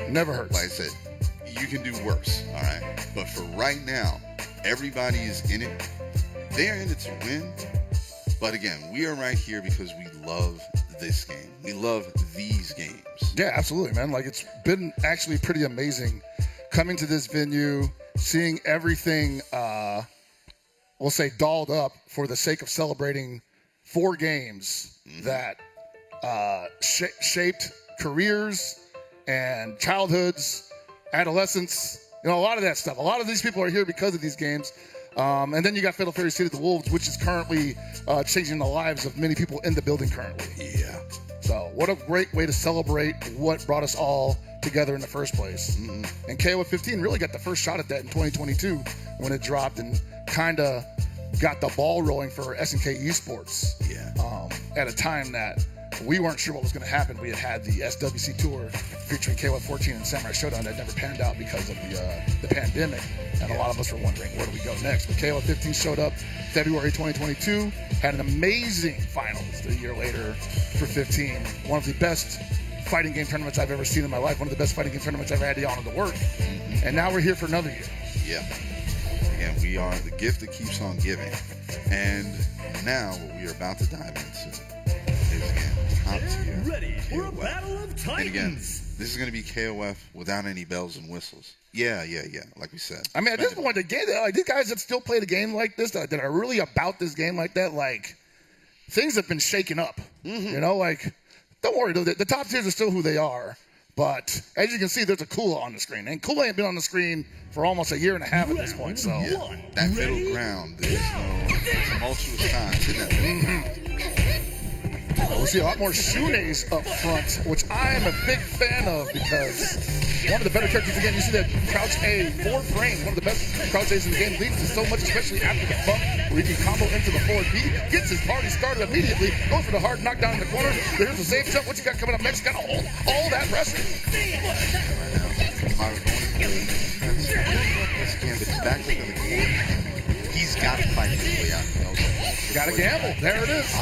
Never hurts. Like I said, you can do worse, all right? But for right now, everybody is in it. They are in it to win. But again, we are right here because we love this game. We love these games. Yeah, absolutely, man. Like, it's been actually pretty amazing coming to this venue, seeing everything, we'll say, dolled up for the sake of celebrating 4 games that shaped careers and childhoods, adolescence, a lot of that stuff. A lot of these people are here because of these games. And then you got Fatal Fury City of the Wolves, which is currently changing the lives of many people in the building currently. Yeah. So what a great way to celebrate what brought us all together in the first place. Mm-hmm. And KOF 15 really got the first shot at that in 2022 when it dropped and kind of got the ball rolling for SNK Esports. Yeah. At a time that we weren't sure what was going to happen. We had the SWC tour featuring KOF 14 and Samurai Showdown that never panned out because of the pandemic. And a lot of us were wondering, where do we go next? But KOF 15 showed up February 2022, had an amazing finals a year later for 15. One of the best fighting game tournaments I've ever seen in my life. One of the best fighting game tournaments I've had the honor to work. And now we're here for another year. Yeah. Again, we are the gift that keeps on giving. And now what we are about to dive into is, again, top tier. Ready for a battle of titans. And again, this is going to be KOF without any bells and whistles. Yeah. Like we said. I mean, at this point, the game, like, these guys that still play the game like this, that are really about this game like that, like, things have been shaken up. Like, don't worry, the top tiers are still who they are. But as you can see, there's a Kula on the screen. And Kula ain't been on the screen for almost a year and a half at this point. So that middle ground, there's no tumultuous times, isn't it? We'll see a lot more Shuneis up front, which I'm a big fan of because one of the better characters, again, you see that crouch A, 4 frames, one of the best crouch A's in the game, leads to so much, especially after the bump, where he can combo into the forward B, gets his party started immediately, goes for the hard knockdown in the corner. There's a safe jump. What you got coming up next? Got to hold all that pressure. He's got to fight his way out. Got to gamble. There it is.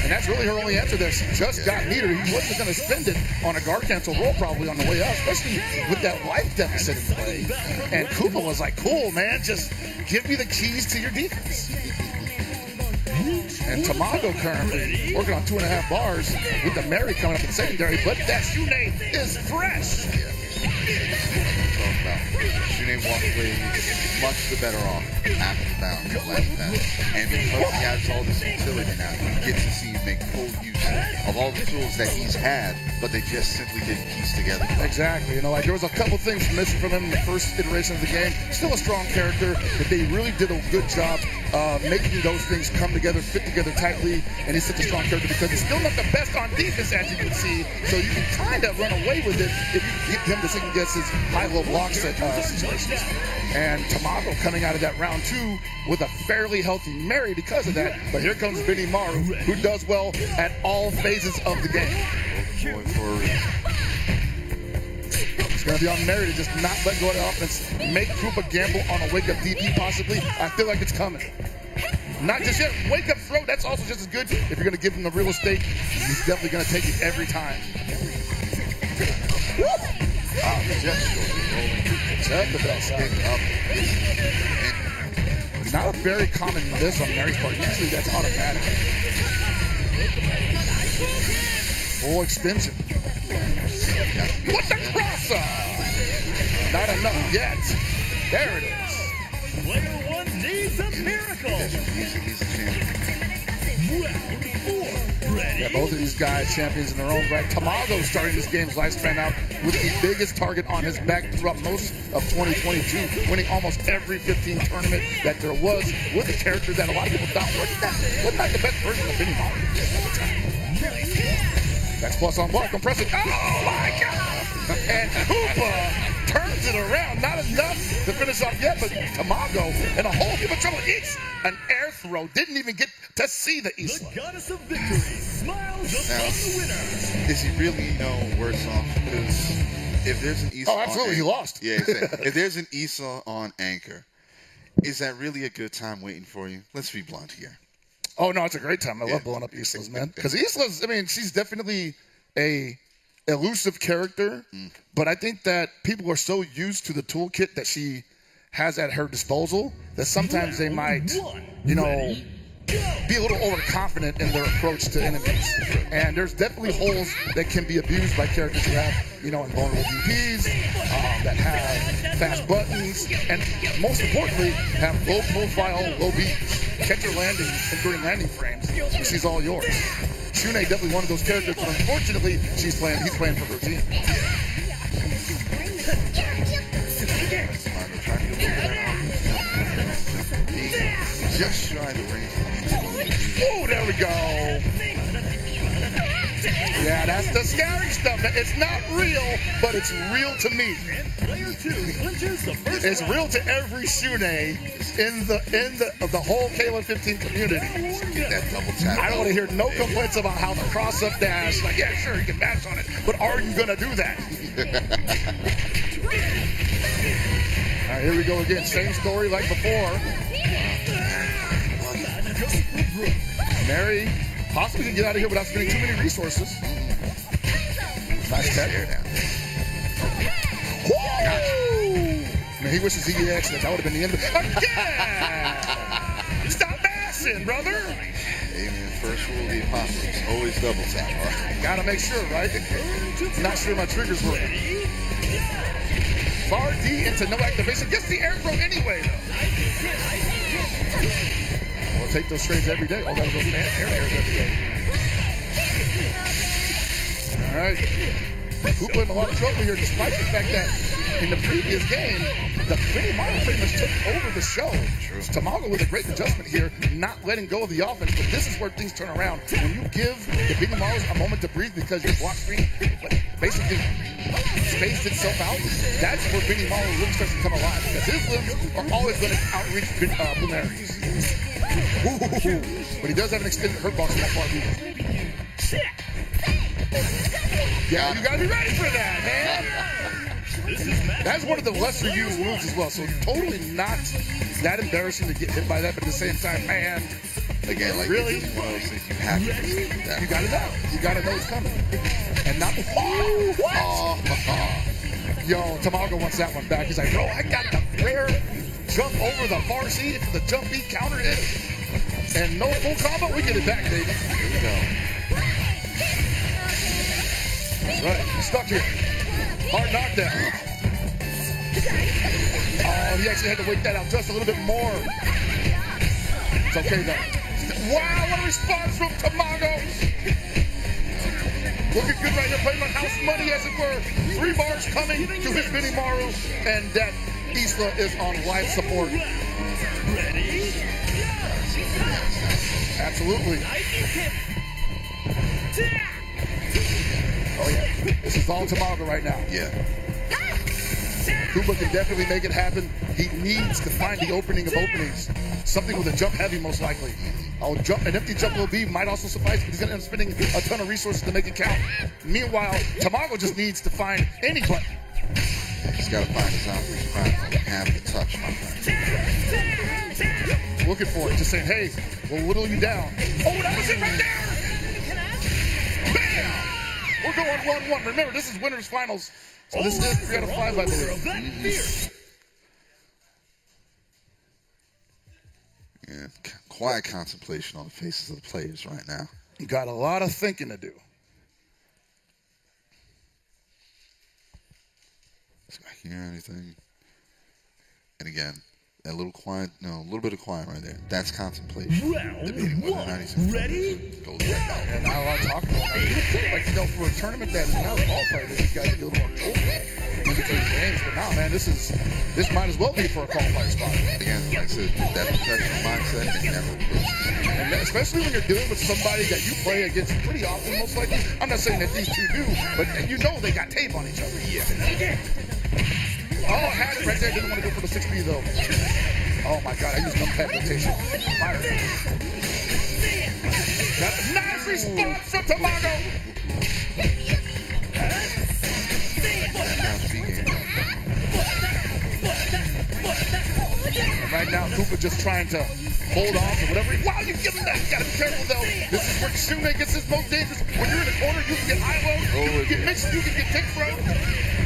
And that's really her only answer there. She just got meter. He wasn't going to spend it on a guard cancel roll probably on the way out, especially with that life deficit in play. And Koopa was like, cool, man, just give me the keys to your defense. And Tamago currently working on 2.5 bars with the Mary coming up in secondary, but that Shune is fresh. Shune walked away much the better off after the bound last pass. And because he has all this utility now, he gets to see him make full use of all the tools that he's had, but they just simply didn't piece together. Exactly. Like there was a couple things missing from him in the first iteration of the game. Still a strong character, but they really did a good job making those things come together, fit together tightly, and he's such a strong character because he's still not the best on defense, as you can see, so you can kind of run away with it if you get him to second guess his high-low block set situations. And Tamago coming out of that round 2 with a fairly healthy Mary because of that, but here comes Benny Maru, who does well at all phases of the game. It's going to be on Mary to just not let go of the offense, make Koopa gamble on a wake-up DP possibly. I feel like it's coming. Not just yet. Wake-up throw, that's also just as good. If you're going to give him the real estate, he's definitely going to take it every time. Not a very common miss on Mary's part. Usually that's automatic. Full extension. What the crosser? Not enough yet. There it is. Player 1 needs a miracle. He's a champion. Round 4. Ready? Yeah, both of these guys champions in their own right. Tamago starting this game's lifespan out with the biggest target on his back throughout most of 2022, winning almost every 15 tournament that there was with a character that a lot of people thought wasn't that the best version of Benny Maru at the time. That's plus on block, compressing. Oh my God! And Koopa turns it around. Not enough to finish off yet, but Tamago in a whole heap of trouble. Eats an air throw. Didn't even get to see the Isla. The goddess of victory smiles upon the winner. Is he really worse off? Because if there's an Isla, absolutely, he lost. Yeah, exactly. If there's an Isla on anchor, is that really a good time waiting for you? Let's be blunt here. Oh, no, it's a great time. I love blowing up Islas, man. Because Islas, I mean, she's definitely a elusive character, but I think that people are so used to the toolkit that she has at her disposal that sometimes they might, you know, be a little overconfident in their approach to enemies. And there's definitely holes that can be abused by characters who have, you know, invulnerable DPs, that have fast buttons, and most importantly, have low profile, low beats. Catch her landing and during landing frames, and she's all yours. Shune definitely one of those characters, but unfortunately, he's playing for her team. Just shy of the range. Oh, there we go. Yeah, that's the scary stuff. It's not real, but it's real to me. It's real to every Shune in the whole K115 community. That double tap. I don't want to hear no complaints about how the cross-up dash, like, yeah, sure, you can match on it, but are you going to do that? All right, here we go again. Same story like before. Mary possibly can get out of here without spending too many resources. Nice tech. Man, he wishes he could exit. That would have been the end of it. Again! Stop mashing, brother! Amen. First rule of the apocalypse. Always double tap. Right? Gotta make sure, right? Not sure my trigger's working. Far D into no activation. Gets the air throw anyway, though. We'll take those trades every day. Oh, that was those airs every day. All right. Koopa in a lot of trouble here, despite the fact that in the previous game, the Benny Maru pretty much took over the show. Tamago with a great adjustment here, not letting go of the offense, but this is where things turn around. When you give the Benny Maru a moment to breathe because your block screen basically spaced itself out, that's where Benny Maru really starts to come alive, because his limbs are always going to outreach Boomerang's. But he does have an extended hurt box in that far view. Yeah, you gotta be ready for that, man. That's one of the lesser used moves as well, so totally not that embarrassing to get hit by that, but at the same time, man. Again, like, really? It's one of those things you have to understand that. You gotta know. You gotta know it's coming. And not the Yo, Tamago wants that one back. He's like, bro, I got the flare jump over the far seat into the jump beat counter hit. And no full combo, we get it back, baby. Here we go. Right, stuck here. Hard knockdown. Oh, he actually had to wait that out just a little bit more. It's okay, though. Wow, what a response from Tamago. Looking good right here, playing on house money, as it were. 3 bars coming to his Benny Maru, and that Isla is on life support. Ready? Absolutely. Oh, yeah. This is all Tamago right now. Yeah. Koopa can definitely make it happen. He needs to find the opening of openings. Something with a jump heavy, most likely. An empty jump will be, might also suffice, but he's going to end up spending a ton of resources to make it count. Meanwhile, Tamago just needs to find any button. He's got to find his outreach prime. Have the touch, my friend. Looking for it, just saying, hey, we'll whittle you down. Oh, that was it right there! Bam! We're going 1-1. Remember, this is winners finals. So this is 3 out of 5, I believe. Yeah, quiet contemplation on the faces of the players right now. You got a lot of thinking to do. Does I hear anything? And again, that little quiet, a little bit of quiet right there. That's contemplation. Debating whether or not he's ready? Goes right now. And not a lot of talking about it. Like, for a tournament that is not a qualifier, these guys get a little more told between games. But now, man, this might as well be for a qualifier spot. Again, like I said, that professional mindset and never quits. And especially when you're dealing with somebody that you play against pretty often, most likely. I'm not saying that these two do, but you know they got tape on each other. Yeah. Oh, had it right there. Didn't want to go for the 6B, though. Oh, my God. I used no pet rotation. Fire. Got a nice response from Tamago. And right now, Koopa just trying to hold on to whatever. Wow, you give him that. You gotta be careful though. This is where Shune gets his most dangerous. When you're in the corner, you can get high load, you can get mixed, you can get tick throw,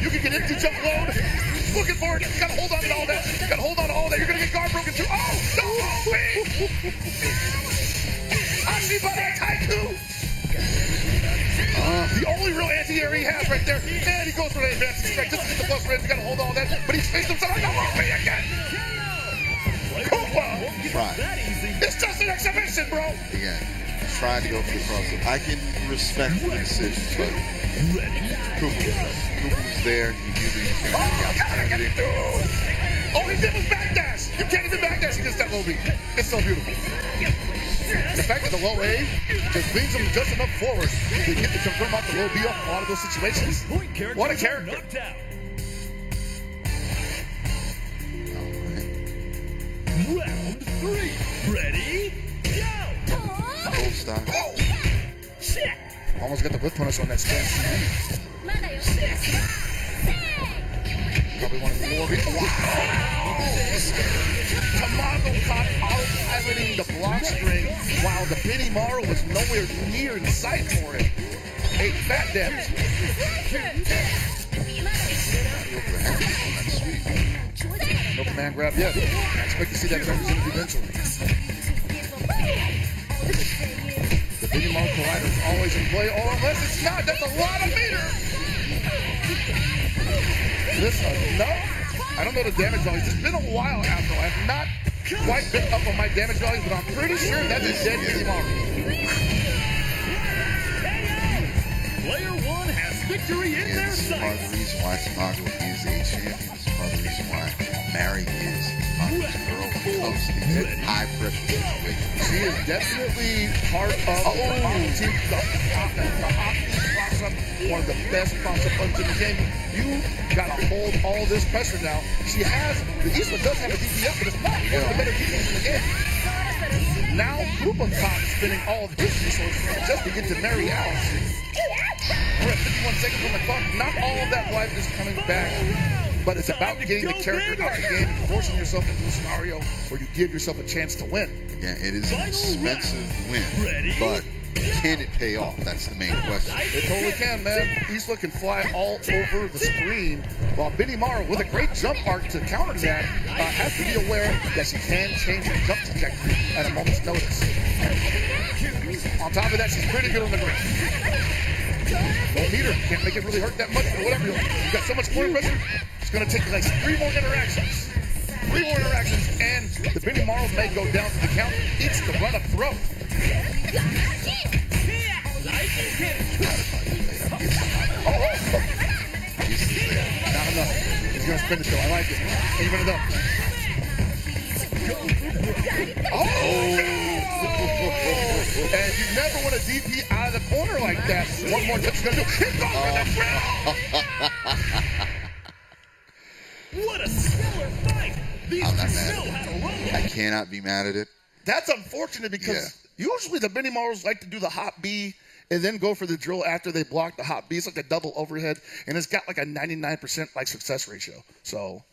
you can get empty jump load. Looking for it. You gotta hold on to all that. You gotta hold on to all that. You're gonna get guard broken too. Oh, no, me! Ashi by that Taiku. The only real anti-air he has right there. And he goes for the advanced strike just to get the plus range. You gotta hold on to that. But he's faced himself. No, me again. Koopa! It's just an exhibition, bro. Again, trying to go for the crossover. I can respect the decision, but Koopa was there. He knew that he can't have the opportunity. All he did was backdash. You can't even backdash against that low B. It's so beautiful. The fact that the low A just brings him just enough forward to get to confirm out the low B off a lot of those situations. What a character. Round 3. Ready? Go! Old style. Oh. Almost got the whip punish on that stand. Probably one of the more. Wow! Tamago caught out-piloting the block string while the Benny Morrow was nowhere near in sight for it. 8 fat damage. No command grab yet. I expect to see that represented eventually. The Benny Morrow collider is always in play, or unless it's not, that's a lot of meters. This enough? I don't know the damage values. It's been a while after. I have not quite been up on my damage values, but I'm pretty sure that's a dead Benny Morrow. Player 1 has victory in their This is part of sights. the reason why Tamago is a champion. This is part of the reason why Mary is Tamago's girl comes to these high pressure situations. She is definitely part of the team. The hockey cross-up, one of the best cross-up buttons in the game. You gotta hold all this pressure now. She has, the Isla does have a DPS, but it's not one of the better DPS in the game. Now Koopa Top spending all of his resources just to get to Mary out. We're at 51 seconds on the clock. Not all of that life is coming back. But it's about getting the character out of the game, forcing yourself into a scenario where you give yourself a chance to win. Yeah, it is an expensive win, but can it pay off? That's the main question. It totally can, man. Isla can fly all over the screen, while Benny Morrow, with a great jump arc to counter that, has to be aware that she can change her jump trajectory at a moment's notice. On top of that, she's pretty good on the ground. Don't need her. Can't make it really hurt that much, but whatever. You've got so much more pressure. It's going to take like 3 more interactions. 3 more interactions, and the Benny Morrow may go down to the count. It's the run-up throw. Not enough. He's going to spin it though. I like it. Even enough. And you never want to DP out of the corner like that. One more touch is going to do. He's going for the What a stellar fight! These I'm not two mad still at had a run. it. I cannot be mad at it. That's unfortunate because usually the Benny Morrows like to do the hop B and then go for the drill after they block the hop B. It's like a double overhead, and it's got like a 99% like success ratio. So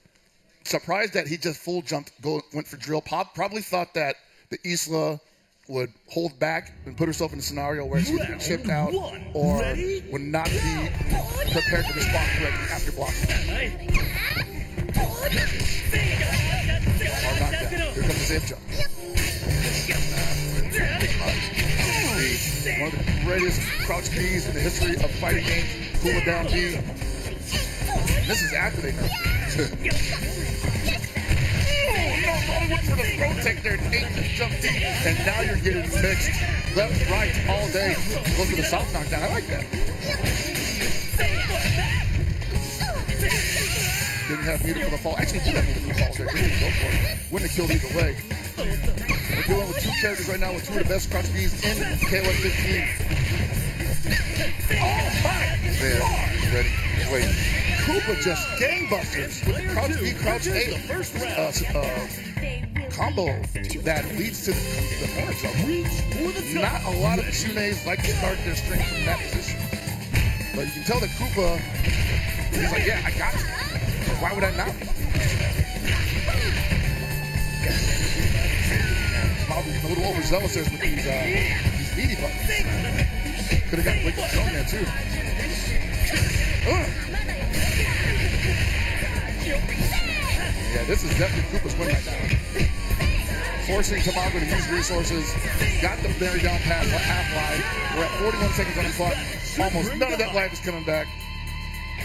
surprised that he just full jumped, went for drill. Probably thought that the Isla would hold back and put herself in a scenario where she would get chipped out or would not be prepared to respond correctly after blocking. Hard knockdown. Here comes the safe jump. One of the greatest crouch Bs in the history of fighting games. Cool it down B. This is after they nerfed it. No, went for the throw tech there. 8 to jump D. And now you're getting mixed left, right, all day. Go for the soft knockdown. I like that. Didn't have meter for the fall. Actually, did have meter for the fall there. Didn't go for it. Wouldn't have killed either way. We're dealing with 2 characters right now with 2 of the best crouch Bs in KOF 15. Oh my! There, ready, wait. Koopa just gangbusters with the crouch B, crouch A combo that leads to the corner jump. Not a lot of Shunes like to start their string from that position. But you can tell that Koopa, he's like, yeah, I got you. Why would I not? Probably a little overzealous there with these meaty buttons. Could have got Wicked Zone there too. Yeah, this is definitely Koopa's win right now. Forcing Tamago to use resources. Got the very down pass half life. We're at 41 seconds on the clock. Almost none of that life is coming back.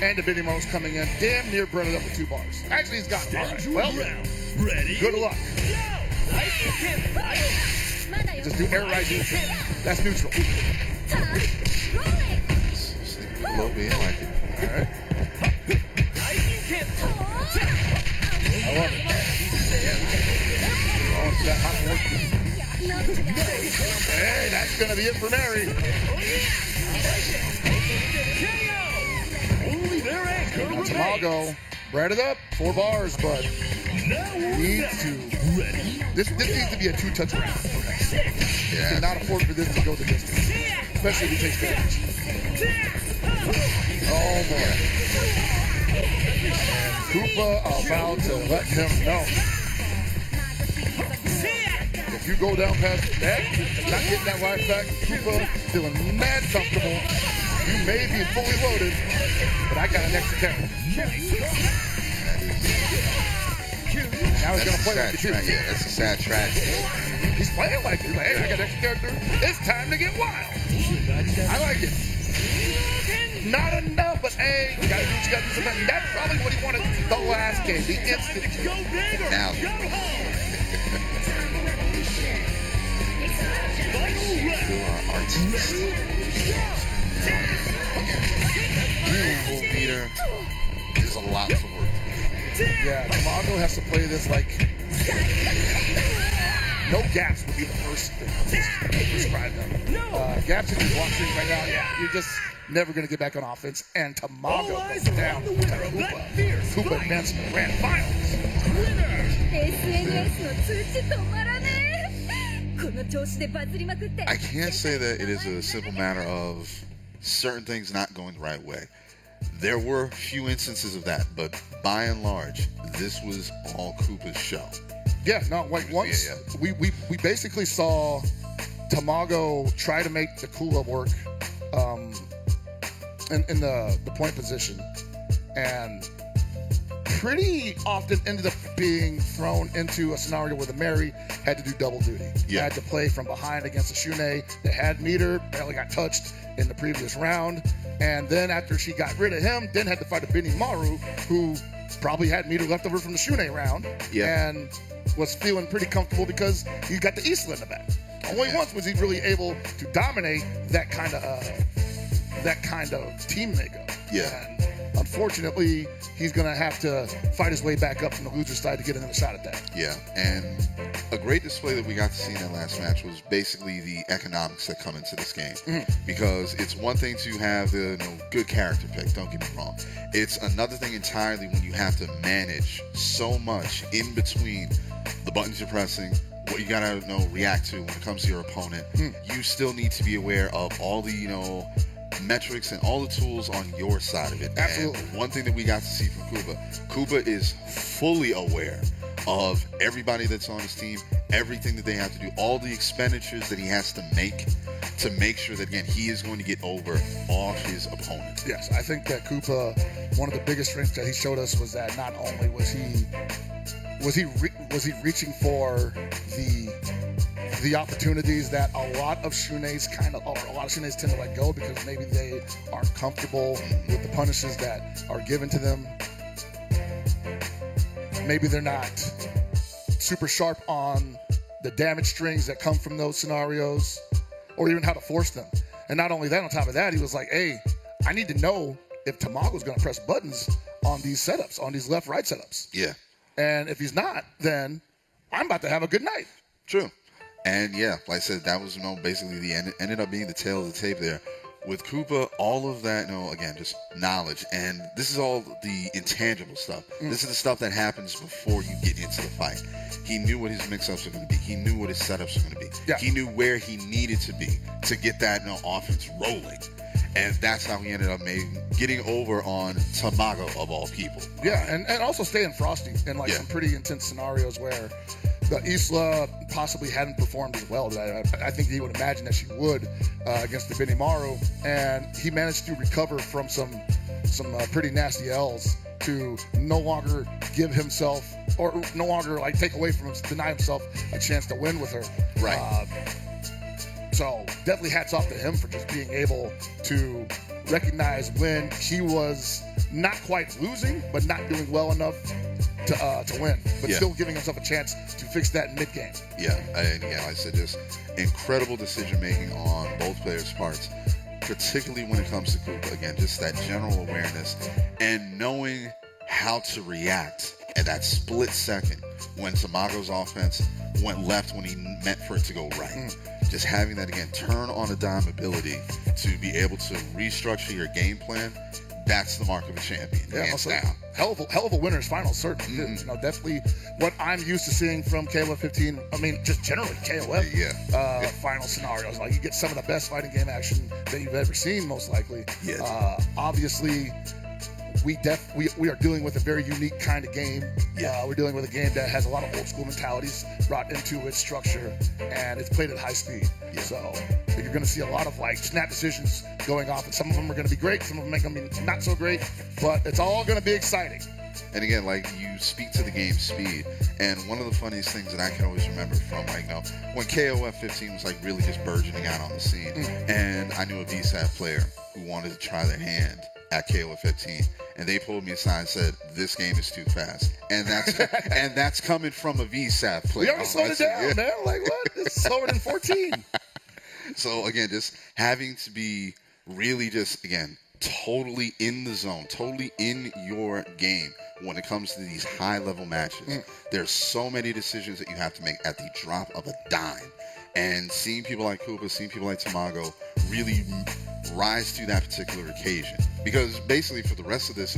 And the Biddy Mo's coming in. Damn near brought it up with 2 bars. Actually, he's got it. All right. Well, good luck. Just do air right neutral. That's neutral. Low B, I like it. All right. I love it. Oh, that hot work. Hey, that's going to be it for Mary. Now Tamago bred it up, 4 bars, but needs to. This needs to be a 2-touch round. Yeah. Cannot afford for this to go the distance, especially if he takes damage. Oh boy. And Koopa about to let him know. If you go down past that, not getting that life back, Koopa feeling mad comfortable. You may be fully loaded, but I got an extra character. Now he's going to play like it. Yeah, that's a sad track. He's playing like it. He's like, hey, I got an extra character. It's time to get wild. I like it. Not enough, but hey, you got to do something. That's probably what he wanted the last game, the instant kill. Now. Meter is a lot to work with. Yeah, Tamago has to play this like no gaps would be the first thing to describe them. Gaps in your block strings right now, yeah, you're just never going to get back on offense. And Tamago goes down to Koopa. Koopa advanced to the grand finals. I can't say that it is a simple matter of certain things not going the right way. There were a few instances of that, but by and large, this was all Koopa's show. Yeah, no, like once we basically saw Tamago try to make the Kula work in the point position, and pretty often ended up being thrown into a scenario where the Mary had to do double duty. Yeah. Had to play from behind against the Shune that had meter, barely got touched in the previous round. And then after she got rid of him, then had to fight a Benny Maru, who probably had meter left over from the Shune round. Yeah. And was feeling pretty comfortable because he got the Isla in the back. Only once was he really able to dominate that kind of team makeup. Yeah. And unfortunately, he's going to have to fight his way back up from the loser side to get another shot at that. Yeah, and a great display that we got to see in that last match was basically the economics that come into this game. Because it's one thing to have the good character pick, don't get me wrong. It's another thing entirely when you have to manage so much in between the buttons you're pressing, what you gotta react to when it comes to your opponent. You still need to be aware of all the metrics and all the tools on your side of it. Absolutely. And one thing that we got to see from Koopa is fully aware of everybody that's on his team, everything that they have to do, all the expenditures that he has to make sure that, again, he is going to get over all his opponents. Yes, I think that Koopa, one of the biggest strengths that he showed us was that not only was he reaching for the opportunities that a lot of Shunes tend to let go because maybe they aren't comfortable with the punishes that are given to them. Maybe they're not super sharp on the damage strings that come from those scenarios, or even how to force them. And not only that, on top of that, he was like, hey, I need to know if Tamago's going to press buttons on these setups, on these left-right setups. Yeah. And if he's not, then I'm about to have a good night. True. And yeah, like I said, that was basically the end. Ended up being the tail of the tape there. With Koopa, all of that, again, just knowledge. And this is all the intangible stuff. This is the stuff that happens before you get into the fight. He knew what his mix-ups were going to be. He knew what his setups were going to be. Yeah. He knew where he needed to be to get that offense rolling. And that's how he ended up getting over on Tamago, of all people. Yeah, and also staying frosty in some pretty intense scenarios where Isla possibly hadn't performed as well. I think he would imagine that she would against the Benimaru, and he managed to recover from some pretty nasty L's to no longer give himself, or no longer like take away from him, deny himself a chance to win with her. Right. So definitely hats off to him for just being able to recognize when he was not quite losing, but not doing well enough to win, but still giving himself a chance to fix that mid-game. Yeah, and yeah, like I said, just incredible decision-making on both players' parts, particularly when it comes to Koopa. Again, just that general awareness and knowing how to react at that split second when Tamago's offense went left when he meant for it to go right. Just having that, again, turn on a dime ability to be able to restructure your game plan, that's the mark of a champion. Yeah, hands down. Hell of a winner's finals, certainly. You know, definitely what I'm used to seeing from KOF 15. I mean, just generally KOF final scenarios. Like, you get some of the best fighting game action that you've ever seen, most likely. Yes. Obviously, we are dealing with a very unique kind of game. We're dealing with a game that has a lot of old school mentalities brought into its structure, and it's played at high speed. So you're going to see a lot of like snap decisions going off, and some of them are going to be great, some of them are going to be not so great, but it's all going to be exciting. And again, like, you speak to the game speed, and one of the funniest things that I can always remember from, like, you know, when KOF 15 was like really just burgeoning out on the scene, and I knew a VSAT player who wanted to try their hand at KOF 15, and they pulled me aside and said, "This game is too fast," and that's coming from a VSAT player. We already slowed it down, man. Like, what? It's slower than 14. So again, just having to be really just, again, totally in the zone, totally in your game when it comes to these high-level matches. There's so many decisions that you have to make at the drop of a dime. And seeing people like Koopa, seeing people like Tamago really rise to that particular occasion. Because basically for the rest of this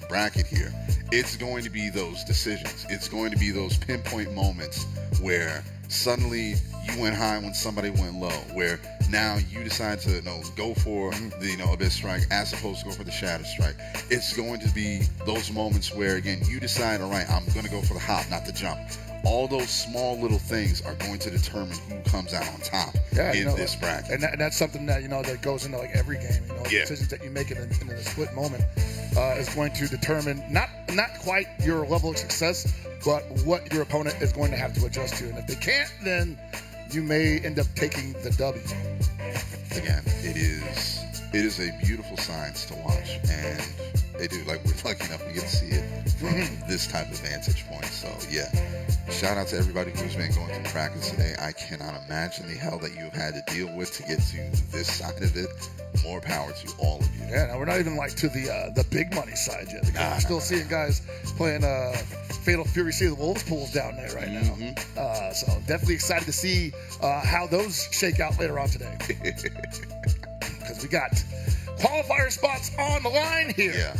bracket here, it's going to be those decisions. It's going to be those pinpoint moments where suddenly you went high when somebody went low, where now you decide to go for the Abyss Strike as opposed to go for the Shadow Strike. It's going to be those moments where, again, you decide, all right, I'm going to go for the hop, not the jump. All those small little things are going to determine who comes out on top in this bracket. And that's something that, that goes into like every game. Decisions that you make in a split moment is going to determine not quite your level of success, but what your opponent is going to have to adjust to. And if they can't, then you may end up taking the W. Again, it is a beautiful science to watch, and they do, like, we're lucky enough we get to see it from this type of vantage point. So yeah, shout out to everybody who's been going through practice today. I cannot imagine the hell that you've had to deal with to get to this side of it. More power to all of you. Yeah, now we're not even like to the big money side yet. We're still seeing guys playing Fatal Fury Sea of the Wolves pools down there right now. So definitely excited to see how those shake out later on today. Because we got qualifier spots on the line here. Yeah.